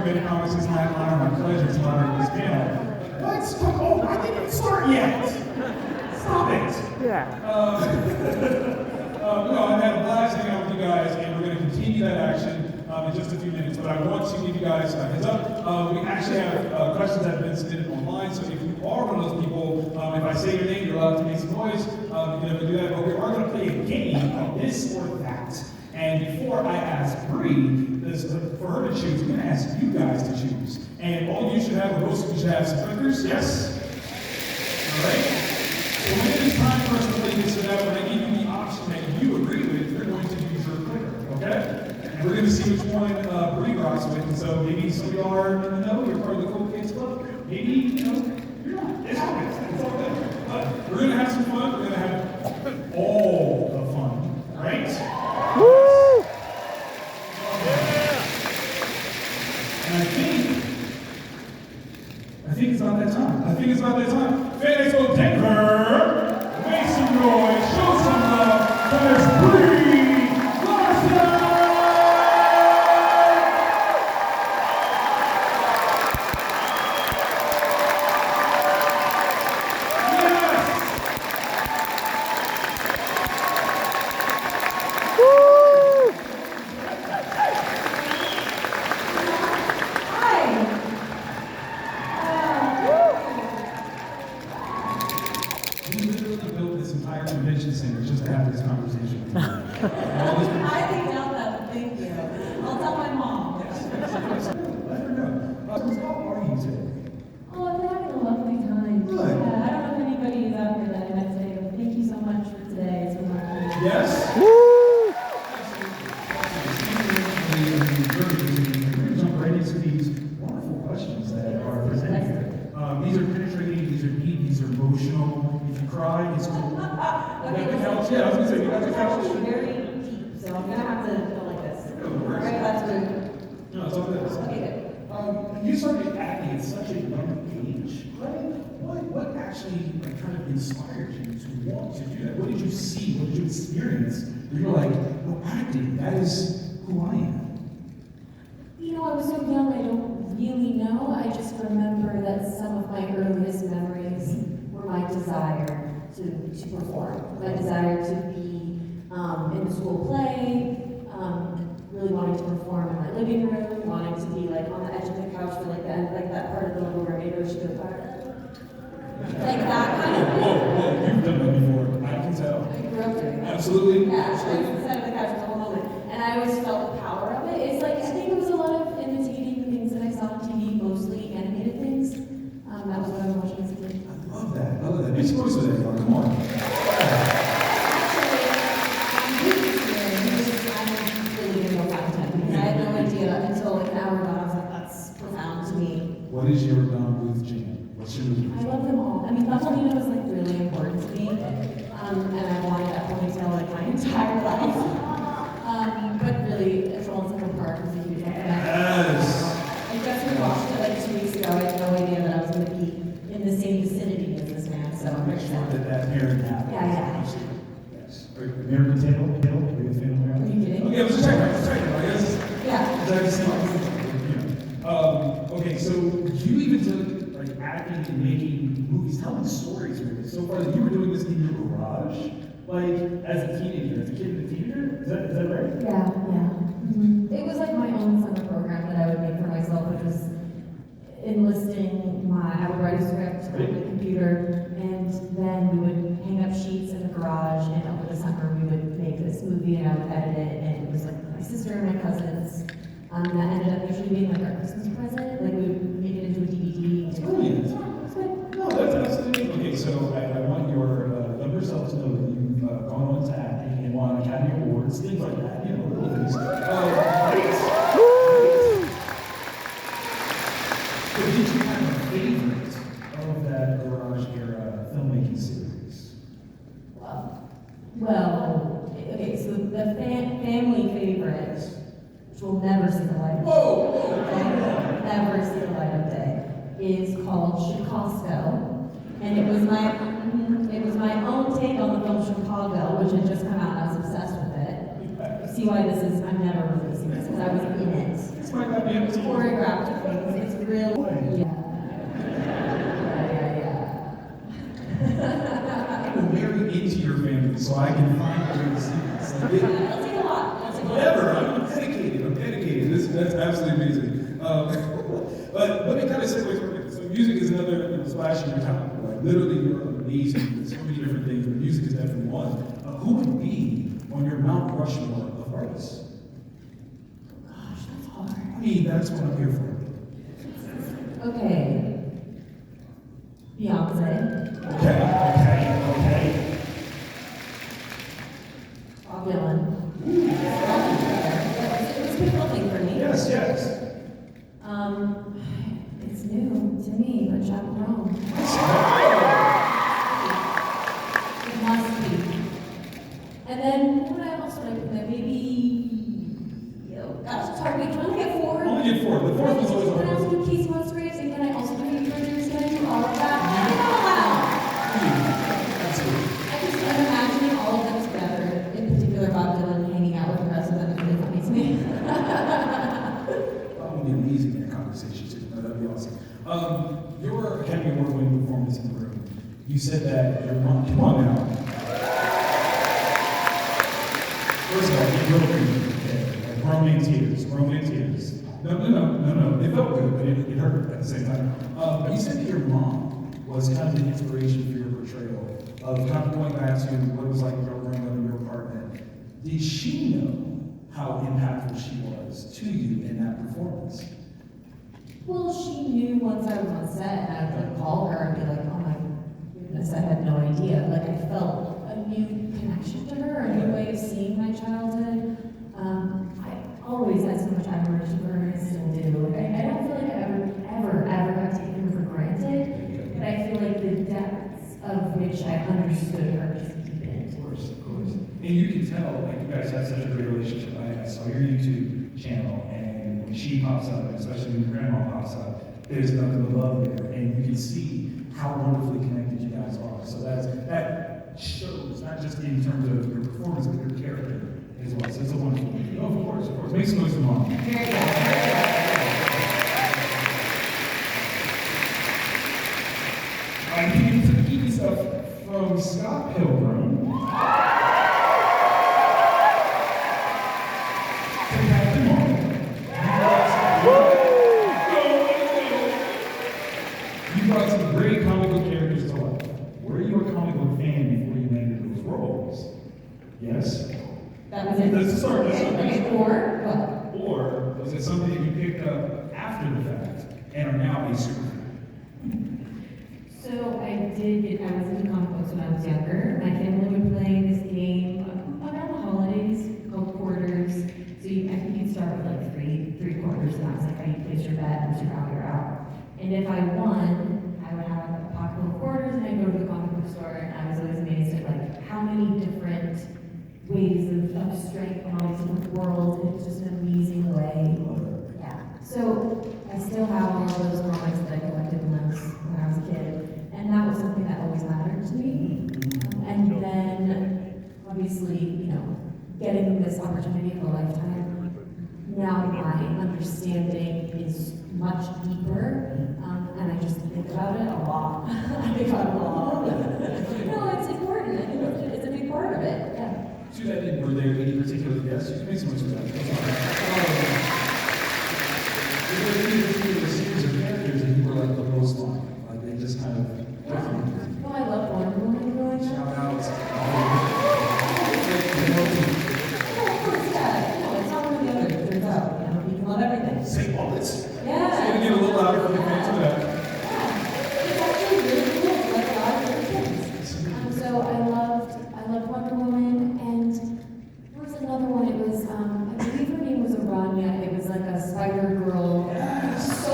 many comments is my honor, my pleasure to moderate this panel. Let's talk. Oh, I didn't even start yet. Stop it. Yeah. No, I've had a blast hanging out with you guys, and we're going to continue that action in just a few minutes. But I want to give you guys a heads up. We actually have questions that have been submitted online. So if you are one of those people, if I say your name, you're allowed to make some noise. You can definitely do that. But we are going to play a game of this or that. And before I ask Brie for her to choose, I'm going to ask you guys to choose. And all of you should have, or most of you should have some clickers. Yes? All right. So when it is time for us to play this or that, when I give you the option that you agree with, you're going to use your clicker, okay? And we're going to see which one Brie rocks with. And so maybe some of you are in the know, you're part of the Cool Kids Club. Maybe, you're not. It's happens. It's all good. But we're going to have some fun. We're going to have all the fun, right? Woo! And I think it's about that time. Fan Expo Denver, make some noise, show some love. There's Brie Larson! Convention center just to have this conversation. I think I'll have, thank you. I'll tell my mom. Let her know. How are you today? Oh, I'm having a lovely time. Good. Yeah, I don't know if anybody is out here that I met today, but thank you so much for today. It's been lovely. Yes? Woo! We're going to jump right into these wonderful questions that are presented here. These are penetrating, these are deep, these are emotional. If you cry, it's cool. Okay, Yeah, I was going to say, you got the couch. it's very deep, so I'm going to have to go like this. Right, that's good. No, it's all good. Okay, good. You started acting at such a young age. What actually kind of inspired you to want to do that? What did you see? What did you experience? Where you were like, well, acting, that is who I am. You know, I was so young, I don't really know. I just remember that some of my earliest memories were my desire to perform, my desire to be in the school play, really wanting to perform in my living room, wanting to be like on the edge of the couch for like that part of the movie where maybe she goes like that kind of thing. Whoa, you've done that before. I can tell. I grew up doing that. Absolutely. Yeah, I was on the side of the couch for the whole moment, and I always felt the power of it. It's like I think it was a lot of imitating the things that I saw on TV, mostly animated things. That was what I was watching as a kid. I love that. Make some noise with that, y'all. Come on. I had no idea until like an hour ago. I was like, that's profound to me. What is your Don Bluth jam? What's your movie? I love them all. I mean, Thumbelina was like really important to me, and I wanted that ponytail like my entire life. But really, it's all Central Park was a huge one. Yes. I just rewatched it like 2 weeks ago. I had no idea that I was going to be in the same vicinity as this man. So I'm Make sure excited. that pairing happens. Yeah. Yes. American Tail? Are you a fan of American? Are you kidding? Okay, let's check. I guess. Yeah. Okay, so you even did like acting and making movies, telling stories with it. So far, you were doing this in your garage, like as a teenager, as a kid in the theater. Is that right? Yeah. Mm-hmm. It was like my own summer program that I would make for myself, which was enlisting I would write a script on the computer, and then we would hang up sheets in the garage, and over the summer we would make this movie, and I would edit it, and it was like my sister and my cousins. And that ended up usually being like our Christmas present. Like we would make it into a DVD. Brilliant. Yeah, it's good. No, that's absolutely okay. So I want your younger self to know that you've gone on to acting and won Academy Awards, things like that. You know, little things. Great. So did you have a favorite of that garage era filmmaking series? Well, okay. So the family favorite, which will never see the light of day. Okay? Never see the light of day, is called Chicago, and it was my own take on the film Chicago, which had just come out, and I was obsessed with it. You see why this is? I'm never releasing this because I was in it. This might not be able to. Choreographed I will marry into your family so I can find your secrets. I'll take a lot. Whatever, I'm dedicated. That's absolutely amazing. But let me kind of segue from it. So music is another splash in your talent. Like literally, you're amazing at so many different things, but music is definitely one. Who would be on your Mount Rushmore of artists? Gosh, that's hard. I mean, that's what I'm here for. Okay. Beyonce. Okay. Bob Dylan. It was a beautiful thing for me. Yes. It's new to me, but Jack Rome. It must be. And then, what else would I put there? Maybe, gosh, it's hard. Wait, can I only get four? Only get four. The fourth one's always Can I also do Keith Musgraves, and can I also do Heath Bridgers? Can I do all of that? I'm imagining all of them together, in particular Bob Dylan hanging out with the rest of them. It's really funny to me. That would be amazing in a conversation too. That'd be awesome. Your Academy Award-winning performance in the room. You said that your mom. Come on now. First of all, you broke me. Like grown tears. No. It felt good, but it hurt at the same time. But you said that your mom was kind of the inspiration for your portrayal of kind of going back to what it was like growing up in your apartment. Did she know how impactful she was to you in that performance? Well, she knew once I was on set, and I would call her and be like, oh my goodness, I had no idea. Like, I felt a new connection to her, a new way of seeing my childhood. I always had so much admiration for her, and I still do. I don't feel like I ever have taken her for granted, but I feel like the depths of which I understood her just deepened. Of course. And you can tell, like, you guys have such a great relationship. I saw your YouTube channel, and when she pops up, and especially when your grandma pops up, there's nothing but love there, and you can see how wonderfully connected you guys are. So that shows, not just in terms of your performance, but your character as well. So it's a wonderful thing. Oh, of course. Make some noise for Mom. Very good. I'm getting some geeky stuff from Scott Pilgrim. To Captain Marvel. You brought some great comic book characters to life. Were you a comic book fan before you landed those roles? Yes? That was it. That's the start. Okay, or what? Or was it something that you picked up after the fact and are now a super fan? So I was into comic books when I was younger. My family would play this game around the holidays called quarters. So I think you'd start with like three quarters, and that's like how you place your bet, and you're out. And if I won, I would have a pocket full of quarters, and I'd go to the comic book store, and I was always amazed at like how many different ways of strength and all these different worlds. It's just an amazing way. Yeah. So I still have all of those comics that I collected when I was a kid. And that was something that always mattered to me. And then, obviously, getting this opportunity of a lifetime, now my understanding is much deeper, and I just think about it a lot. I think about it a lot. No, it's important. I think it's a big part of it. Yeah. To that end, were there any particular guests? You can make some noise for that. Were there any particular series of characters that you were like the most on? Like they just kind of. Oh, I love Wonder Woman growing up. Shout outs. Oh, of course, yeah. It's not one or the other. It turns out, you can love everything. Say bullets. Yeah. Say it again a little louder for the fans of that. Yeah. It's actually really cool. Like a lot of different things. So I loved Wonder Woman, and there was another one. It was I believe her name was Aranya. It was like a spider girl. So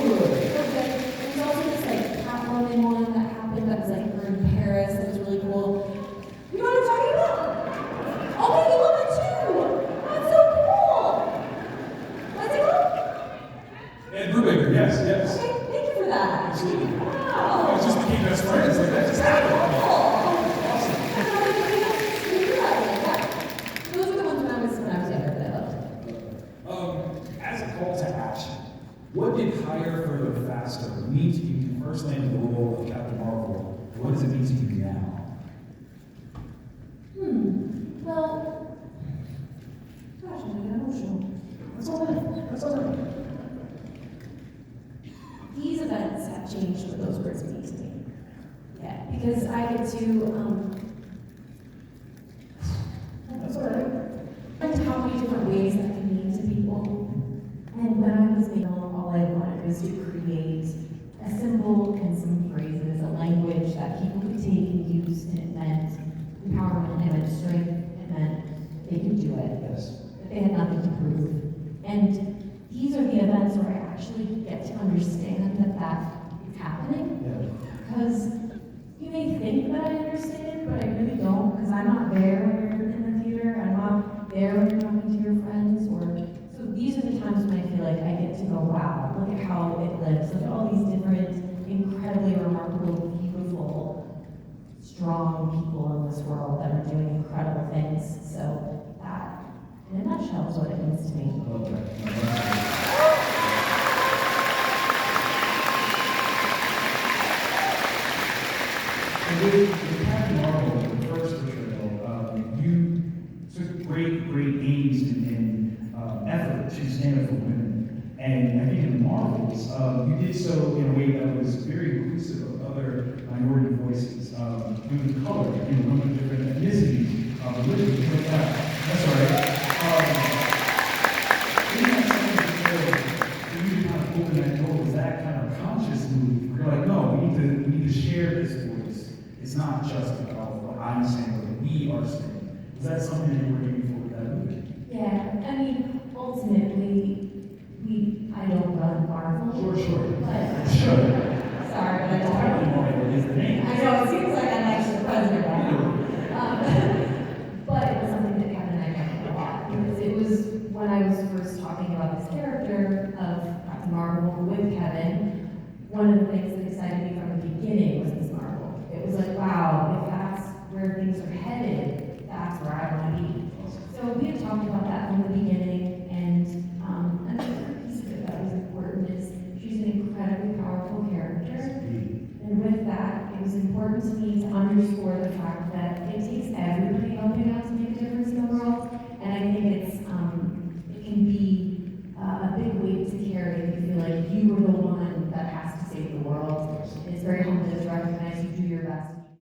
good. There's also this like Catwoman one that happened that was like her in Paris. That was really cool. You know what I'm talking about? Oh, wait, you love it too. That's so cool. What's it called? Ed Brubaker, yes. Okay, thank you for that. Absolutely. Wow. It's just became best friends. Like that just happened. Those were the ones when I was younger that I loved. As a call to action, What did higher, further, faster mean to you when you first landed the role of Captain Marvel? What does it mean to you now? Well, gosh, I'm getting emotional. That's all right. That's all right. These events have changed what those words mean to me. Yeah, because I get to, That's all right. learn how many different ways that can mean to people. And when I was young, all I wanted was to create a symbol and some phrases, a language that people could take and use, and it meant empowerment, it meant strength, it meant they could do it, Yes. that they had nothing to prove. And these are the events where I actually get to understand that that is happening. Yeah. Because you may think that I understand, but I really don't, because I'm not there when you're in the theater, I'm not there when you're talking to your friends, or, so these are the times when I feel like I get to go, wow, look at how it lives, look at all these different, incredibly remarkable, beautiful, strong people in this world that are doing incredible things. So that, in a nutshell, is what it means to me. And with Captain Marvel, the first portrayal, you took great aims and effort to stand up for women. And I think in Marvels, you did so in a way that was very inclusive of other minority voices, women of color, women of different ethnicities, religions, things like that. That's all right. In that second portrayal, for you to kind of open that door, was that kind of a conscious move? You're like, no, we need to share this voice. It's not just about what I'm saying, but what we are saying. Is that something that you were aiming for with that movie? Yeah, I mean, ultimately, I don't run Marvel. Sure. But, Sure. sorry, but I don't. Captain Marvel is the name. I know, it seems like I'm actually the president right now. But it was something that Kevin and I talked about a lot, because it was when I was first talking about this character of Captain Marvel with Kevin, one of the things that excited me from the beginning was Miss Marvel. It was like, wow, if that's where things are headed, that's where I want to be. So we had talked about that from the beginning, and another piece of it that was important is she's an incredibly powerful character. And with that, it was important to me to underscore the fact that it takes